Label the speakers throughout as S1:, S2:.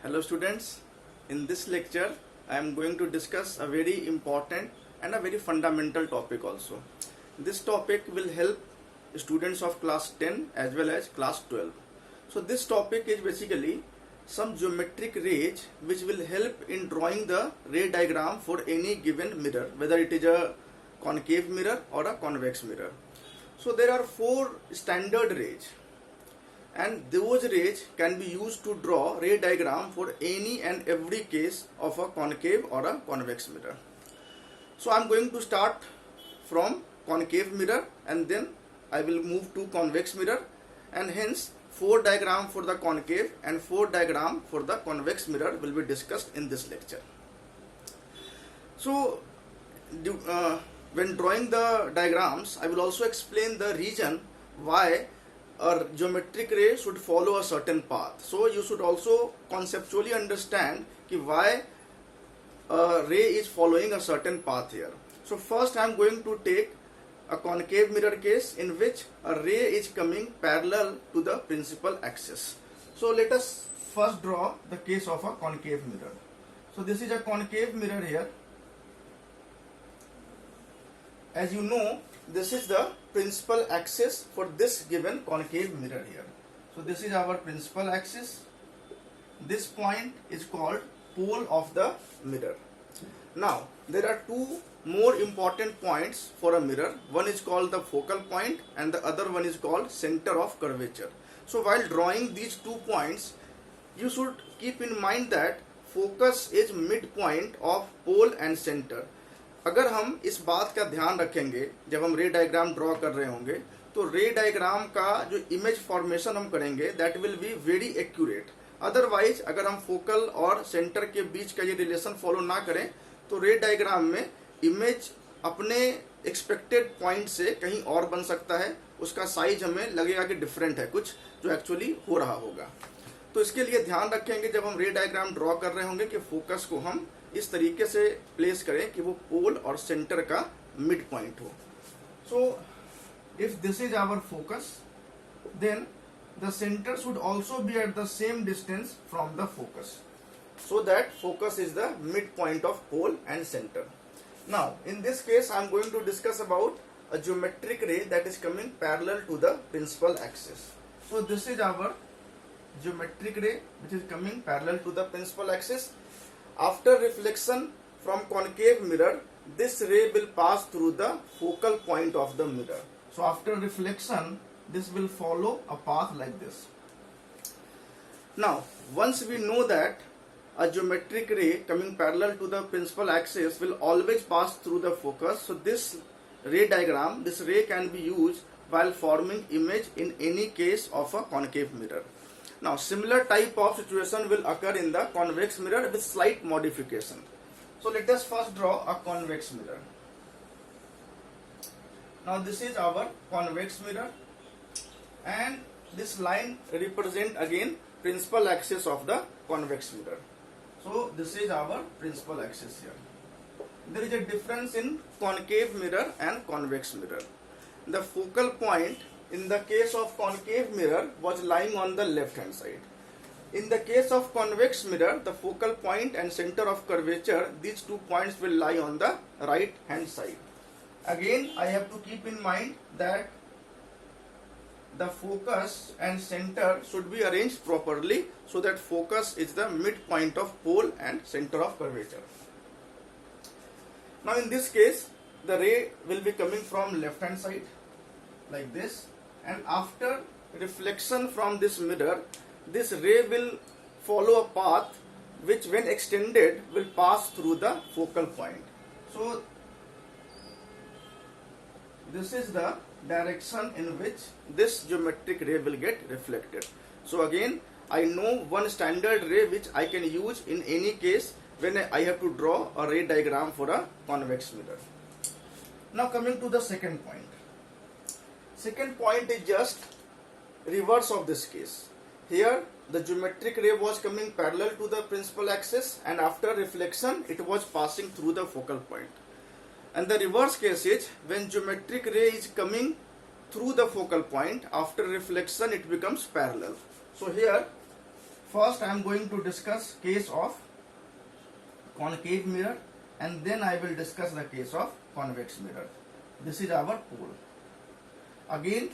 S1: Hello students, in this lecture I am going to discuss a very important and a very fundamental topic also. This topic will help students of class 10 as well as class 12. So this topic is basically some geometric rays which will help in drawing the ray diagram for any given mirror, whether it is a concave mirror or a convex mirror. So there are four standard rays, and those rays can be used to draw ray diagram for any and every case of a concave or a convex mirror. So I am going to start from concave mirror and then I will move to convex mirror, and hence four diagram for the concave and four diagram for the convex mirror will be discussed in this lecture. So when drawing the diagrams, I will also explain the reason why a geometric ray should follow a certain path. So you should also conceptually understand why a ray is following a certain path here. So first I am going to take a concave mirror case in which a ray is coming parallel to the principal axis. So let us first draw the case of a concave mirror. So this is a concave mirror here. As you know, this is the principal axis for this given concave mirror here. So this is our principal axis. This point is called pole of the mirror. Now there are two more important points for a mirror. One is called the focal point and the other one is called center of curvature. So while drawing these 2 points, you should keep in mind that focus is midpoint of pole and center. अगर हम इस बात का ध्यान रखेंगे जब हम रे डायग्राम ड्रॉ कर रहे होंगे, तो रे डायग्राम का जो इमेज फॉर्मेशन हम करेंगे that will be very accurate. Otherwise अगर हम फोकल और सेंटर के बीच का ये रिलेशन फॉलो ना करें तो रे डायग्राम में इमेज अपने एक्सपेक्टेड पॉइंट से कहीं और बन सकता है. उसका साइज हमें लगेगा कि डिफरेंट है कुछ जो एक्चुअली हो रहा होगा. तो इसके लिए ध्यान रखेंगे जब हम रे डायग्राम ड्रॉ कर रहे होंगे कि फोकस को हम इस तरीके से प्लेस करें कि वो पोल और सेंटर का मिड पॉइंट हो. So if this is our focus, then the centre should also be at the same distance from the focus, so that focus is the midpoint of pole and center. Now in this case I am going to discuss about a geometric ray that is coming parallel to the principal axis. So this is our geometric ray which is coming parallel to the principal axis. After reflection from concave mirror, this ray will pass through the focal point of the mirror. So after reflection, this will follow a path like this. Now once we know that a geometric ray coming parallel to the principal axis will always pass through the focus, so this ray diagram, this ray can be used while forming image in any case of a concave mirror. Now similar type of situation will occur in the convex mirror with slight modification. So let us first draw a convex mirror. Now this is our convex mirror, and this line represent again principal axis of the convex mirror. So this is our principal axis here. There is a difference in concave mirror and convex mirror. The focal point in the case of concave mirror was lying on the left hand side. In the case of convex mirror, the focal point and center of curvature, these 2 points will lie on the right hand side. Again I have to keep in mind that the focus and center should be arranged properly so that focus is the midpoint of pole and center of curvature. Now in this case the ray will be coming from left hand side like this, and after reflection from this mirror, this ray will follow a path which when extended will pass through the focal point. So this is the direction in which this geometric ray will get reflected. So again I know one standard ray which I can use in any case when I have to draw a ray diagram for a convex mirror. Now coming to the second point. Second point is just reverse of this case. Here the geometric ray was coming parallel to the principal axis, and after reflection it was passing through the focal point. And the reverse case is when geometric ray is coming through the focal point, after reflection it becomes parallel. So here first I am going to discuss case of concave mirror and then I will discuss the case of convex mirror. This is our pole. Again,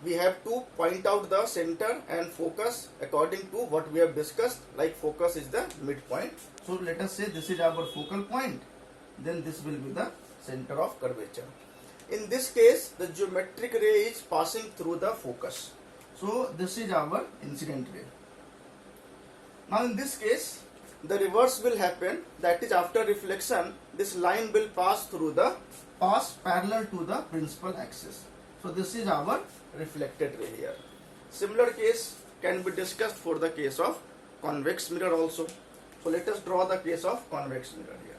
S1: we have to point out the center and focus according to what we have discussed, like focus is the midpoint. So let us say this is our focal point, then this will be the center of curvature. In this case, the geometric ray is passing through the focus. So this is our incident ray. Now in this case, the reverse will happen, that is after reflection, this line will pass parallel to the principal axis. So this is our reflected ray here. Similar case can be discussed for the case of convex mirror also. So let us draw the case of convex mirror here.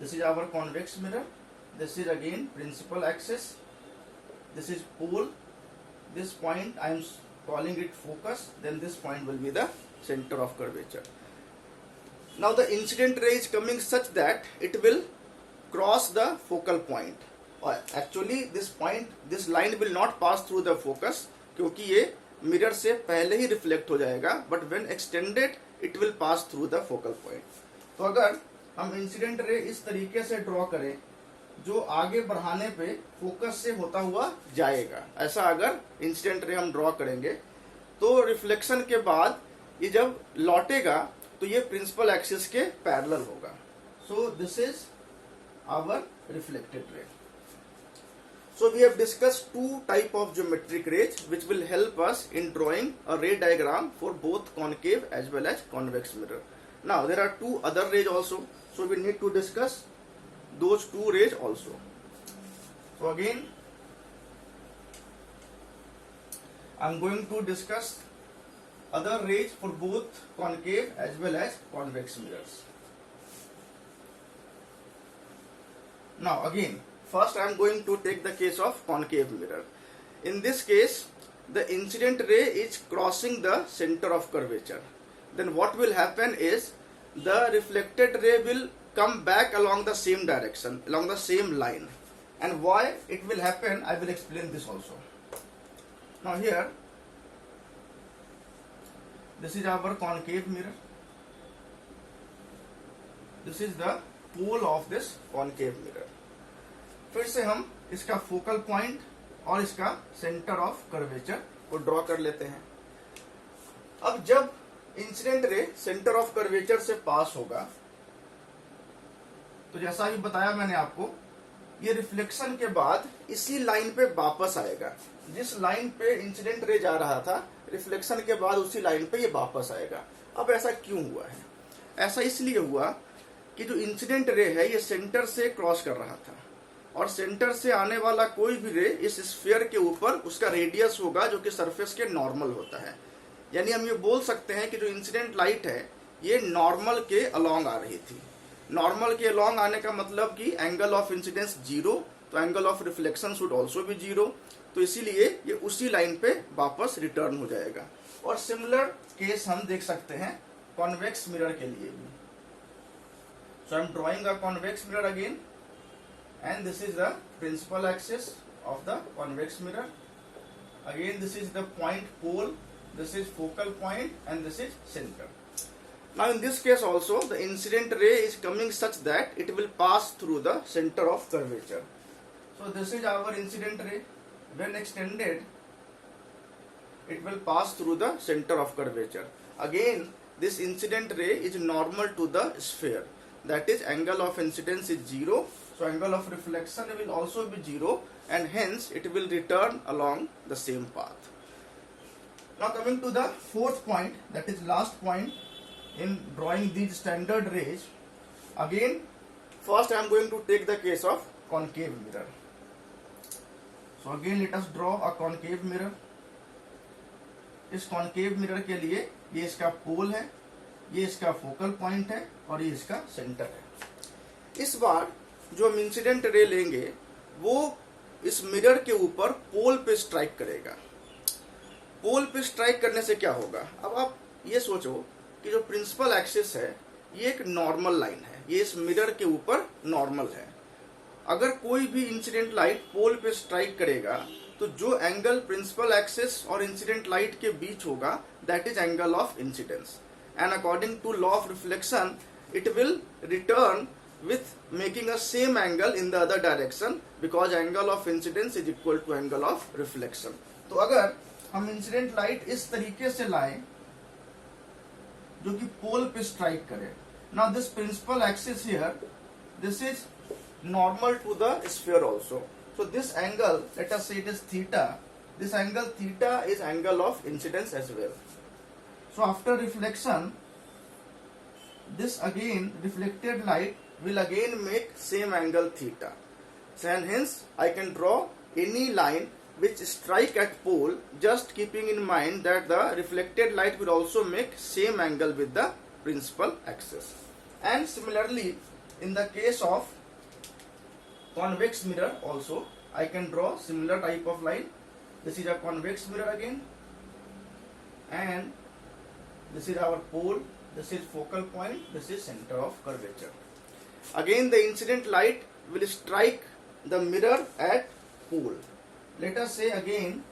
S1: This is our convex mirror. This is again principal axis. This is pole. This point I am calling it focus. Then this point will be the center of curvature. Now the incident ray is coming such that it will cross the focal point. Or actually this line will not pass through the focus क्योंकि ये mirror से पहले ही reflect हो जाएगा, but when extended it will pass through the focal point. तो अगर हम incident ray इस तरीके से ड्रॉ करें जो आगे बढ़ाने पे फोकस से होता हुआ जाएगा, ऐसा अगर इंसिडेंट रे हम ड्रॉ करेंगे तो रिफ्लेक्शन के बाद ये जब लौटेगा तो ये प्रिंसिपल एक्सिस के पैरेलल होगा. So this is our reflected ray. So we have discussed two type of geometric rays which will help us in drawing a ray diagram for both concave as well as convex mirror. Now there are two other rays also, so we need to discuss those two rays also. So again I am going to discuss other rays for both concave as well as convex mirrors. Now again, first I am going to take the case of concave mirror. In this case, the incident ray is crossing the center of curvature. Then what will happen is the reflected ray will come back along the same direction, along the same line. And why it will happen, I will explain this also. Now here, this is our concave mirror. This is the pole of this concave mirror. फिर से हम इसका focal point और इसका centre of curvature को draw कर लेते हैं. अब जब incident ray centre of curvature से पास होगा तो जैसा भी बताया मैंने आपको, ये रिफ्लेक्शन के बाद इसी लाइन पे वापस आएगा. जिस लाइन पे इंसिडेंट रे जा रहा था, रिफ्लेक्शन के बाद उसी लाइन पे ये वापस आएगा. अब ऐसा क्यों हुआ है? ऐसा इसलिए हुआ कि जो इंसिडेंट रे है ये सेंटर से क्रॉस कर रहा था और सेंटर से आने वाला कोई भी रे इस स्फीयर के ऊपर उसका रेडियस होगा जो कि सरफेस के नॉर्मल होता है. यानी हम ये बोल सकते हैं कि जो इंसिडेंट लाइट है ये नॉर्मल के अलोंग आ रही थी. नॉर्मल के अलोंग आने का मतलब कि एंगल ऑफ इंसिडेंस 0, तो angle of reflection should also भी 0. तो इसीलिए ये उसी लाइन पे वापस रिटर्न हो जाएगा. और सिमिलर केस हम देख सकते हैं कॉन्वेक्स मिरर के लिए भी. So I am drawing a convex mirror again. And this is the principal axis of the convex mirror. Again this is the point pole, this is focal point and this is center. Now in this case also the incident ray is coming such that it will pass through the center of curvature. So this is our incident ray. When extended it will pass through the center of curvature. Again this incident ray is normal to the sphere, that is angle of incidence is 0. So angle of reflection will also be 0 and hence it will return along the same path. Now coming to the fourth point, that is last point in drawing these standard rays. Again first I am going to take the case of concave mirror. So again let us draw a concave mirror. इस concave mirror के लिए ये इसका पोल है, ये इसका focal point है और ये इसका सेंटर है. इस बार जो हम इंसिडेंट रे लेंगे वो इस मिरर के ऊपर पोल पे स्ट्राइक करेगा. पोल पे स्ट्राइक करने से क्या होगा? अब आप ये सोचो कि जो प्रिंसिपल एक्सिस है ये एक नॉर्मल लाइन है, ये इस मिरर के ऊपर नॉर्मल है. अगर कोई भी इंसिडेंट लाइट पोल पे स्ट्राइक करेगा तो जो एंगल प्रिंसिपल एक्सिस और इंसिडेंट लाइट के बीच होगा that is angle of incidence, and according to law of reflection it will return with making a same angle in the other direction because angle of incidence is equal to angle of reflection. तो अगर हम incident light इस तरीके से लाएं जो कि पोल पे स्ट्राइक करे, now this principal axis here, this is normal to the sphere also, so this angle, let us say it is theta, this angle theta is angle of incidence as well. So after reflection, this again reflected light will again make same angle theta, and hence I can draw any line which strike at pole, just keeping in mind that the reflected light will also make same angle with the principal axis. And similarly in the case of convex mirror also I can draw similar type of line. This is a convex mirror again, and this is our pole, this is focal point, this is center of curvature. Again the incident light will strike the mirror at pole. Let us say again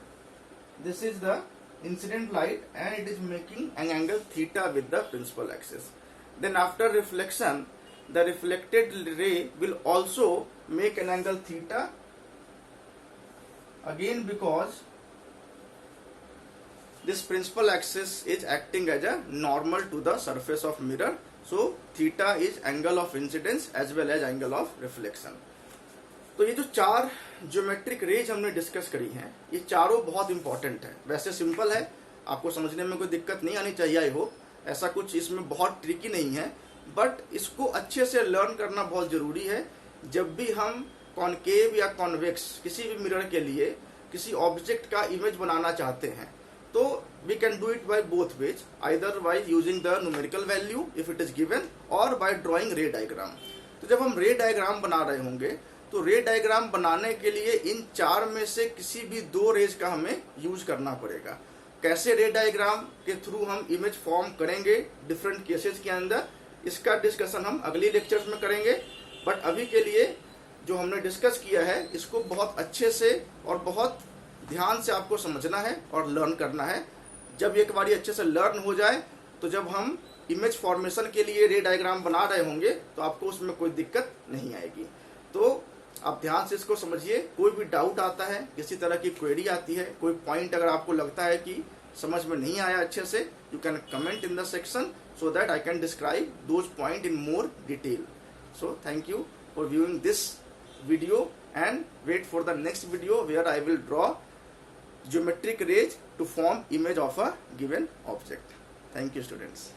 S1: this is the incident light and it is making an angle theta with the principal axis. Then after reflection the reflected ray will also make an angle theta, again because this principal axis is acting as a normal to the surface of mirror, so theta is angle of incidence as well as angle of reflection. तो ये जो चार geometric raise हमने discuss करी हैं ये चारों बहुत इंपॉर्टेंट है. वैसे सिंपल है, आपको समझने में कोई दिक्कत नहीं आनी चाहिए. आई होप ऐसा कुछ इसमें बहुत ट्रिकी नहीं है, बट इसको अच्छे से लर्न करना बहुत जरूरी है. जब भी हम कॉनकेव या कॉन्वेक्स किसी भी मिरर के लिए किसी ऑब्जेक्ट का इमेज बनाना चाहते हैं तो we can do it by both ways, either by using the numerical value if it is given or by drawing ray diagram. तो जब हम रे डायग्राम बना रहे होंगे तो रे डायग्राम बनाने के लिए इन चार में से किसी भी दो रेज का हमें यूज करना पड़ेगा. कैसे रे डायग्राम के थ्रू हम इमेज फॉर्म करेंगे डिफरेंट केसेस के अंदर, इसका डिस्कशन हम अगली लेक्चर्स में करेंगे. बट अभी के लिए जो हमने डिस्कस किया है इसको बहुत अच्छे से और बहुत ध्यान से आपको समझना है और लर्न करना है. जब एक बारी अच्छे से लर्न हो जाए तो जब हम इमेज फॉर्मेशन के लिए रे डायग्राम बना रहे होंगे तो आपको उसमें कोई दिक्कत नहीं आएगी. तो आप ध्यान से इसको समझिए. कोई भी डाउट आता है, किसी तरह की क्वेरी आती है, कोई पॉइंट अगर आपको लगता है कि समझ में नहीं आया अच्छे से, you can comment in the section so that I can describe those points in more detail. So thank you for viewing this video and wait for the next video where I will draw geometric rays to form image of a given object. Thank you students.